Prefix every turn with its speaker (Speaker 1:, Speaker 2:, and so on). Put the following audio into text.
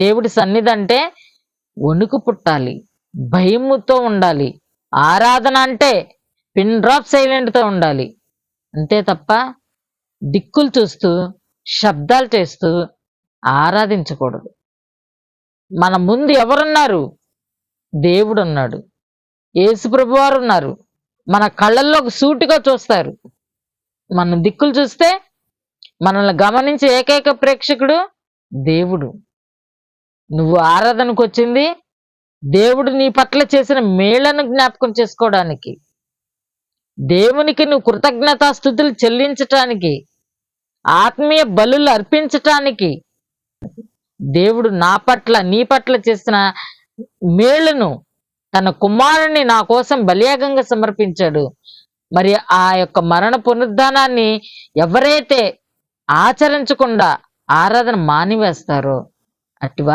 Speaker 1: దేవుడి సన్నిధి అంటే వణుకు పుట్టాలి, భయముతో ఉండాలి. ఆరాధన అంటే పిన్ డ్రాప్ సైలెంట్తో ఉండాలి. అంతే తప్ప దిక్కులు చూస్తూ శబ్దాలు చేస్తూ ఆరాధించకూడదు. మన ముందు ఎవరున్నారు? దేవుడున్నాడు, యేసుప్రభు వారు ఉన్నారు. మన కళ్ళల్లోకి సూటిగా చూస్తారు. మన దిక్కులు చూస్తే మనల్ని గమనించే ఏకైక ప్రేక్షకుడు దేవుడు. నువ్వు ఆరాధనకు వచ్చింది దేవుడు నీ పట్ల చేసిన మేళ్లను జ్ఞాపకం చేసుకోవడానికి, దేవునికి నువ్వు కృతజ్ఞతాస్తుతులు చెల్లించటానికి, ఆత్మీయ బలులు అర్పించటానికి. దేవుడు నా పట్ల నీ పట్ల చేసిన మేళ్లను, తన కుమారుణ్ణి నా కోసం బలియాగంగా సమర్పించాడు. మరి ఆ యొక్క మరణ పునరుద్ధానాన్ని ఎవరైతే ఆచరించకుండా ఆరాధన మానివేస్తారో అట్టి